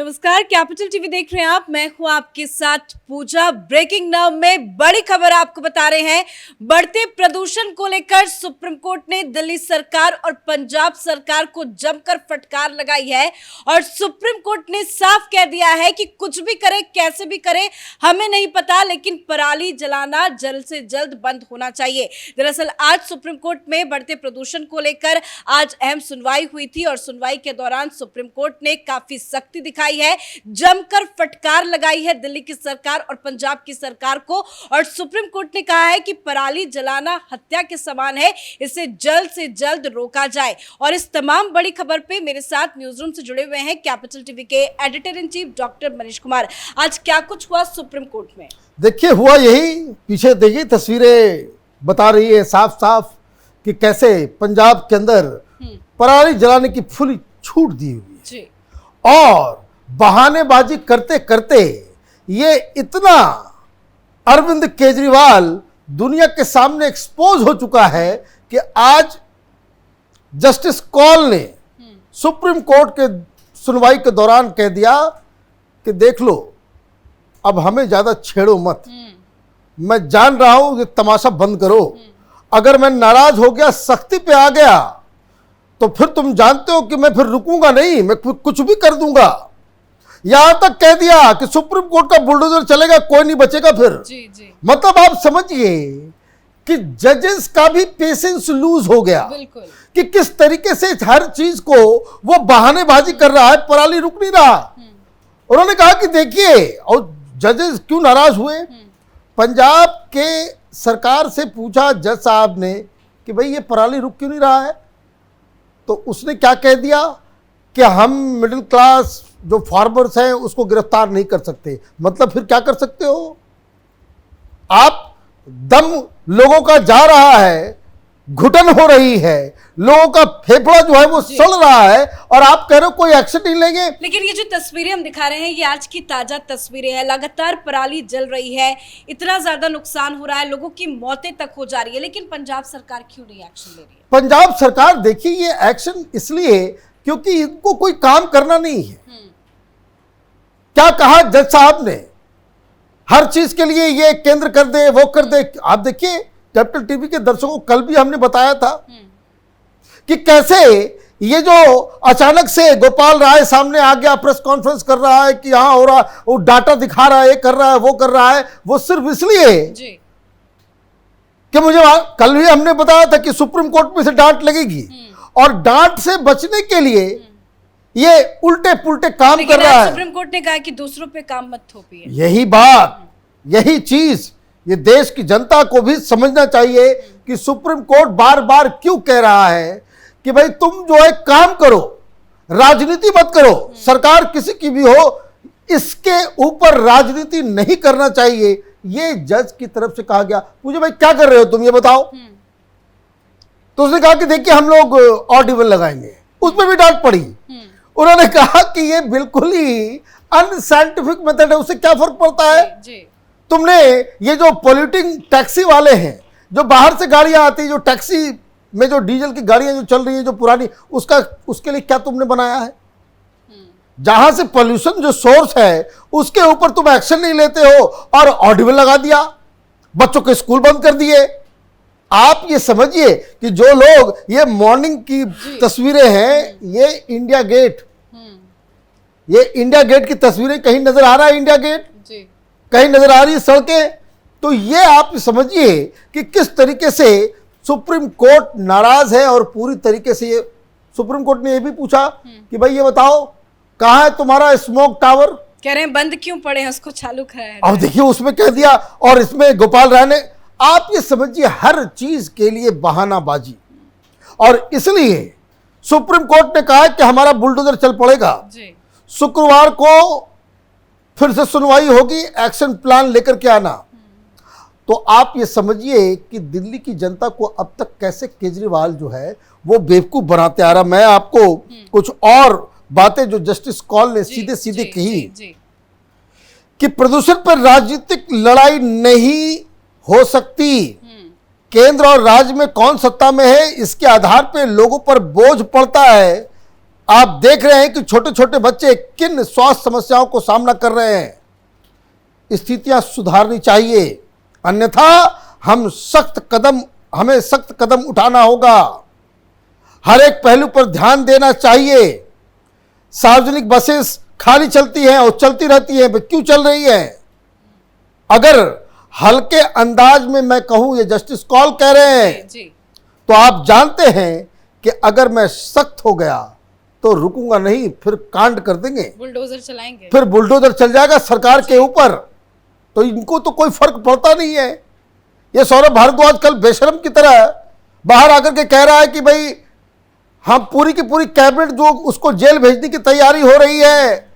नमस्कार, capital TV देख रहे हैं आप। मैं हूं आपके साथ पूजा। ब्रेकिंग नाउ में बड़ी खबर आपको बता रहे हैं। बढ़ते प्रदूषण को लेकर सुप्रीम कोर्ट ने दिल्ली सरकार और पंजाब सरकार को जमकर फटकार लगाई है और सुप्रीम कोर्ट ने साफ कह दिया है कि कुछ भी करे, कैसे भी करे, हमें नहीं पता, लेकिन पराली जलाना जल्द से जल्द बंद होना चाहिए। दरअसल आज सुप्रीम कोर्ट में बढ़ते प्रदूषण को लेकर आज अहम सुनवाई हुई थी और सुनवाई के दौरान सुप्रीम कोर्ट ने काफी सख्ती दिखाई है, जमकर फटकार लगाई है दिल्ली की सरकार और पंजाब की सरकार को। और सुप्रीम कोर्ट ने कहा है कि पराली जलाना हत्या के समान है, इसे जल्द से जल्द रोका जाए। और इस तमाम बड़ी खबर पे मेरे साथ न्यूज रूम से जुड़े हुए हैं कैपिटल टीवी के editor in chief doctor Manish Kumar. आज क्या कुछ हुआ सुप्रीम कोर्ट में? देखिए, हुआ यही, पीछे देखिए तस्वीरें बता रही है साफ साफ कि कैसे पंजाब के अंदर पराली जलाने की फुल छूट दी हुई है और बहानेबाजी करते करते ये इतना अरविंद केजरीवाल दुनिया के सामने एक्सपोज हो चुका है कि आज जस्टिस कौल ने सुप्रीम कोर्ट के सुनवाई के दौरान कह दिया कि देख लो, अब हमें ज्यादा छेड़ो मत, मैं जान रहा हूं ये तमाशा बंद करो। अगर मैं नाराज हो गया, सख्ती पे आ गया, तो फिर तुम जानते हो कि मैं फिर रुकूंगा नहीं, मैं कुछ भी कर दूंगा। यहां तक कह दिया कि सुप्रीम कोर्ट का बुलडोजर चलेगा, कोई नहीं बचेगा फिर। जी। मतलब आप समझिए कि जजेस का भी पेशेंस लूज हो गया कि किस तरीके से हर चीज को वो बहानेबाजी कर रहा है, पराली रुक नहीं रहा। उन्होंने कहा कि देखिए, और जजेस क्यों नाराज हुए, पंजाब के सरकार से पूछा जज साहब ने कि भाई ये पराली रुक क्यों नहीं रहा है, तो उसने क्या कह दिया कि हम मिडिल क्लास जो फार्मर्स हैं उसको गिरफ्तार नहीं कर सकते। मतलब फिर क्या कर सकते हो आप? दम लोगों का जा रहा है, घुटन हो रही है, लोगों का फेफड़ा जो है वो सड़ रहा है और आप कह रहे हो कोई एक्शन नहीं लेंगे। लेकिन ये जो तस्वीरें हम दिखा रहे हैं ये आज की ताजा तस्वीरें हैं। लगातार पराली जल रही है, इतना ज्यादा नुकसान हो रहा है, लोगों की मौतें तक हो जा रही है, लेकिन पंजाब सरकार क्यों नहीं एक्शन ले रही है? पंजाब सरकार, देखिए, ये एक्शन इसलिए क्योंकि इनको कोई काम करना नहीं है। क्या कहा जज साहब ने, हर चीज के लिए ये केंद्र कर दे, वो कर दे। आप देखिए, कैपिटल टीवी के दर्शकों को कल भी हमने बताया था कि कैसे ये जो अचानक से गोपाल राय सामने आ गया, प्रेस कॉन्फ्रेंस कर रहा है कि यहां हो रहा, वो डाटा दिखा रहा है, ये कर रहा है, वो कर रहा है, वो सिर्फ इसलिए कि मुझे कल भी हमने बताया था कि सुप्रीम कोर्ट में से डांट लगेगी और डांट से बचने के लिए ये उल्टे पुल्टे काम कर रहा है। सुप्रीम कोर्ट ने कहा कि दूसरों पे काम मत थोपिए। यही बात, यही चीज ये देश की जनता को भी समझना चाहिए कि सुप्रीम कोर्ट बार बार क्यों कह रहा है कि भाई तुम जो है काम करो, राजनीति मत करो। सरकार किसी की भी हो, इसके ऊपर राजनीति नहीं करना चाहिए, ये जज की तरफ से कहा गया। मुझे भाई क्या कर रहे हो तुम, ये बताओ। तो उसने कहा कि देखिए हम लोग ऑडिबल लगाएंगे, उसमें भी डांट पड़ी। उन्होंने कहा कि ये बिल्कुल ही अनसाइंटिफिक मेथड है, उससे क्या फर्क पड़ता है? तुमने ये जो पोल्यूटिंग टैक्सी वाले हैं, जो बाहर से गाड़ियां आती है, जो टैक्सी में जो डीजल की गाड़ियां जो चल रही है, जो पुरानी, उसके लिए क्या तुमने बनाया है? जहां से पोल्यूशन जो सोर्स है उसके ऊपर तुम एक्शन नहीं लेते हो और ऑडिबल लगा दिया, बच्चों के स्कूल बंद कर दिए। आप ये समझिए कि जो लोग, ये मॉर्निंग की तस्वीरें हैं, ये इंडिया गेट, ये इंडिया गेट की तस्वीरें, कहीं नजर आ रहा है इंडिया गेट? कहीं नजर आ रही है सड़कें? तो ये आप समझिए कि किस तरीके से सुप्रीम कोर्ट नाराज है और पूरी तरीके से ये सुप्रीम कोर्ट ने ये भी पूछा कि भाई ये बताओ कहां है तुम्हारा स्मोक टावर? कह रहे हैं बंद क्यों पड़े हैं, उसको चालू कराया। अब देखिए उसमें कह दिया, और इसमें गोपाल राय ने, आप ये समझिए हर चीज के लिए बहानाबाजी। और इसलिए सुप्रीम कोर्ट ने कहा कि हमारा बुलडोजर चल पड़ेगा। शुक्रवार को फिर से सुनवाई होगी, एक्शन प्लान लेकर के आना। तो आप ये समझिए कि दिल्ली की जनता को अब तक कैसे केजरीवाल जो है वो बेवकूफ बनाते आ रहा। मैं आपको कुछ और बातें जो जस्टिस कौल ने सीधे सीधे कही कि प्रदूषण पर राजनीतिक लड़ाई नहीं हो सकती, केंद्र और राज्य में कौन सत्ता में है इसके आधार पर लोगों पर बोझ पड़ता है, आप देख रहे हैं कि छोटे छोटे बच्चे किन स्वास्थ्य समस्याओं को सामना कर रहे हैं। स्थितियां सुधारनी चाहिए, अन्यथा हमें सख्त कदम उठाना होगा। हर एक पहलू पर ध्यान देना चाहिए। सार्वजनिक बसेस खाली चलती हैं और चलती रहती हैं, क्यों चल रही है? अगर हल्के अंदाज में मैं कहूं, ये जस्टिस कॉल कह रहे हैं जी। तो आप जानते हैं कि अगर मैं सख्त हो गया तो रुकूंगा नहीं, फिर कांड कर देंगे, बुलडोजर चलाएंगे, फिर बुलडोजर चल जाएगा सरकार के ऊपर। तो इनको तो कोई फर्क पड़ता नहीं है। ये सौरभ भारद्वाज कल बेशरम की तरह बाहर आकर के कह रहा है कि भाई हम पूरी की पूरी कैबिनेट जो उसको जेल भेजने की तैयारी हो रही है,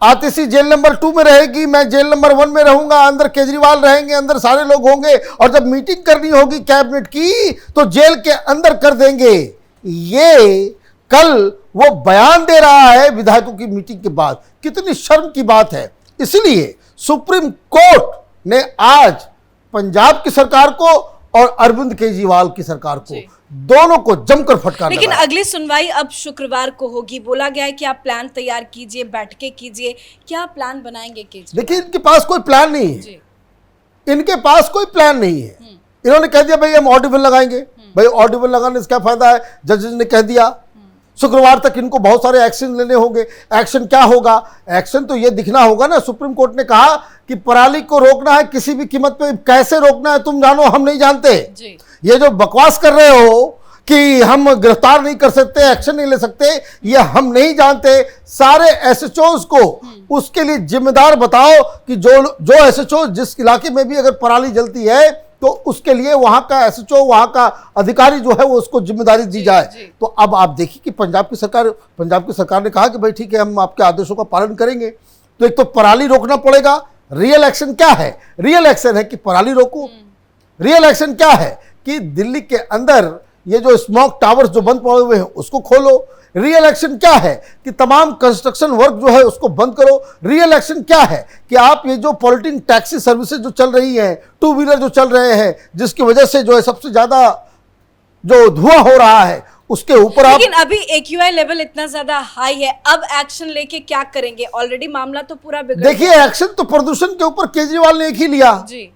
आतिशी जेल नंबर 2 में रहेगी, मैं जेल नंबर 1 में रहूंगा, अंदर केजरीवाल रहेंगे, अंदर सारे लोग होंगे, और जब मीटिंग करनी होगी कैबिनेट की तो जेल के अंदर कर देंगे। ये कल वो बयान दे रहा है विधायकों की मीटिंग के बाद। कितनी शर्म की बात है। इसलिए सुप्रीम कोर्ट ने आज पंजाब की सरकार को और अरविंद केजरीवाल की सरकार को, दोनों को जमकर फटकार लेकिन लगाया। अगली सुनवाई अब शुक्रवार को होगी। बोला गया है कि आप प्लान तैयार कीजिए, बैठकें कीजिए। क्या प्लान बनाएंगे केजरीवाल? देखिए, इनके पास कोई प्लान नहीं है। जी। इनके पास कोई प्लान नहीं है। इन्होंने कह दिया भाई हम ऑडिबल लगाएंगे। भाई ऑडिबल लगाने से क्या फायदा है? जजेस ने कह दिया। शुक्रवार तक इनको बहुत सारे एक्शन लेने होंगे। एक्शन क्या होगा? एक्शन तो ये दिखना होगा ना। सुप्रीम कोर्ट ने कहा कि पराली को रोकना है किसी भी कीमत पे। कैसे रोकना है तुम जानो, हम नहीं जानते। जी। ये जो बकवास कर रहे हो कि हम गिरफ्तार नहीं कर सकते, एक्शन नहीं ले सकते, ये हम नहीं जानते। सारे एसएचओज को उसके लिए जिम्मेदार बताओ कि जो एसएचओ जिस इलाके में भी अगर पराली जलती है तो उसके लिए वहां का एसएचओ, वहां का अधिकारी जो है वो उसको जिम्मेदारी दी जाए। तो अब आप देखिए कि पंजाब की सरकार ने कहा कि भाई ठीक है, हम आपके आदेशों का पालन करेंगे। तो एक तो पराली रोकना पड़ेगा। रियल एक्शन क्या है? रियल एक्शन है कि पराली रोको। रियल एक्शन क्या है कि दिल्ली के अंदर ये जो स्मोक टावर्स जो बंद पड़े हुए हैं उसको खोलो। रियल एक्शन क्या है कि तमाम कंस्ट्रक्शन वर्क जो है उसको बंद करो। रियल एक्शन क्या है कि आप ये जो पॉलिटिंग टैक्सी सर्विसेज जो चल रही हैं, 2 व्हीलर जो चल रहे हैं, जिसकी वजह से जो है सबसे ज्यादा जो धुआं हो रहा है उसके ऊपर आप। लेकिन अभी AQI लेवल इतना ज्यादा हाई है, अब एक्शन लेके क्या करेंगे? ऑलरेडी मामला तो पूरा बिगड़ गया। देखिए, एक्शन तो प्रदूषण के ऊपर केजरीवाल ने एक ही लिया। जी।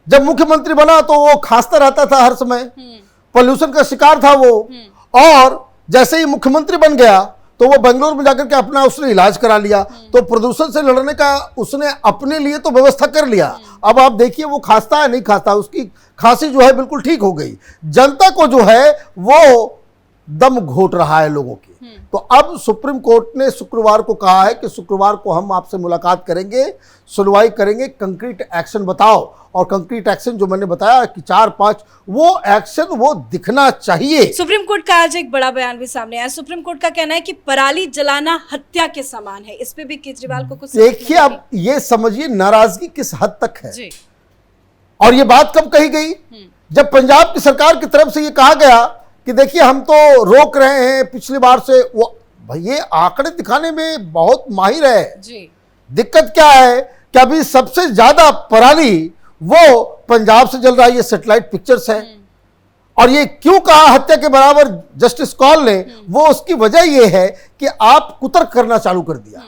जब मुख्यमंत्री बना तो वो खांसता रहता था हर समय, पॉल्यूशन का शिकार था वो। और जैसे ही मुख्यमंत्री बन गया तो वो बेंगलोर में जाकर के अपना उसने इलाज करा लिया। तो प्रदूषण से लड़ने का उसने अपने लिए तो व्यवस्था कर लिया। अब आप देखिए वो खांसता है नहीं खांसता, उसकी खांसी जो है बिल्कुल ठीक हो गई। जनता को जो है वो दम घोट रहा है लोगों की। तो अब सुप्रीम कोर्ट ने शुक्रवार को कहा है कि शुक्रवार को हम आपसे मुलाकात करेंगे, सुनवाई करेंगे, कंक्रीट एक्शन बताओ। और कंक्रीट एक्शन जो मैंने बताया कि 4-5 वो एक्शन वो दिखना चाहिए। सुप्रीम कोर्ट का आज एक बड़ा बयान भी सामने आया। सुप्रीम कोर्ट का कहना है कि पराली जलाना हत्या के समान है। इस पे भी केजरीवाल को कुछ देखिए, अब ये समझिए नाराजगी किस हद तक है। जी। और ये बात कब कही गई? जब पंजाब की सरकार की तरफ से ये कहा गया कि देखिए हम तो रोक रहे हैं पिछली बार से। वो भाई ये आंकड़े दिखाने में बहुत माहिर है। जी। दिक्कत क्या है कि अभी सबसे ज्यादा पराली वो पंजाब से जल रहा है। ये सैटेलाइट पिक्चर्स है। और ये क्यों कहा हत्या के बराबर जस्टिस कॉल ने? वो उसकी वजह ये है कि आप कुतर्क करना चालू कर दिया।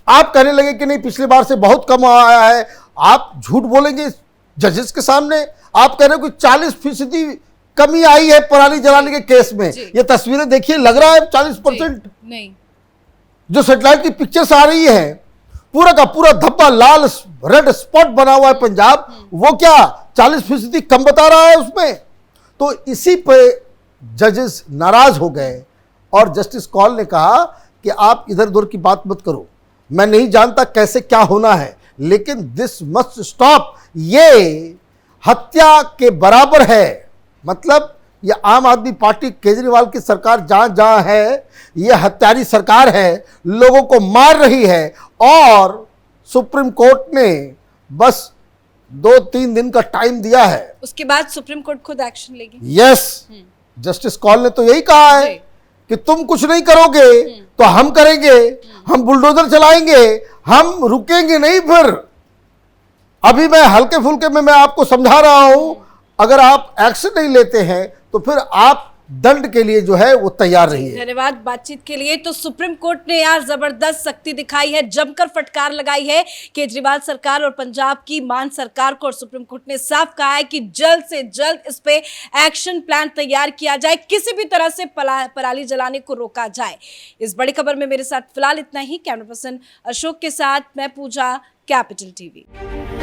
आप कहने लगे कि नहीं पिछली बार से बहुत कम आया है। आप झूठ बोलेंगे जजेस के सामने। आप कह रहे हो कि 40% कमी आई है पराली जलाने के केस में। ये तस्वीरें देखिए, लग रहा है 40% नहीं। जो सैटेलाइट की पिक्चर्स आ रही है, पूरा का पूरा धब्बा लाल रेड स्पॉट बना हुआ है पंजाब, वो क्या 40% कम बता रहा है उसमें? तो इसी पे जजेस नाराज हो गए और जस्टिस कॉल ने कहा कि आप इधर उधर की बात मत करो। मैं नहीं जानता कैसे क्या होना है, लेकिन दिस मस्ट स्टॉप। ये हत्या के बराबर है। मतलब ये आम आदमी पार्टी केजरीवाल की सरकार जहां जहां है, ये हत्यारी सरकार है, लोगों को मार रही है। और सुप्रीम कोर्ट ने बस 2-3 दिन का टाइम दिया है। उसके बाद सुप्रीम कोर्ट खुद एक्शन लेगी। यस, जस्टिस कॉल ने तो यही कहा है कि तुम कुछ नहीं करोगे तो हम करेंगे, हम बुलडोजर चलाएंगे, हम रुकेंगे नहीं। फिर अभी मैं हल्के फुल्के में मैं आपको समझा रहा हूं, अगर आप एक्शन नहीं लेते हैं तो फिर आप दंड के लिए जो है वो तैयार रही है। धन्यवाद बातचीत के लिए। तो सुप्रीम कोर्ट ने यार जबरदस्त सख्ती दिखाई है, जमकर फटकार लगाई है केजरीवाल सरकार और पंजाब की मान सरकार को। और सुप्रीम कोर्ट ने साफ कहा है कि जल्द से जल्द इस पे एक्शन प्लान तैयार किया जाए, किसी भी तरह से पराली जलाने को रोका जाए। इस बड़ी खबर में मेरे साथ फिलहाल इतना ही। कैमरा पर्सन अशोक के साथ मैं पूजा, कैपिटल टीवी।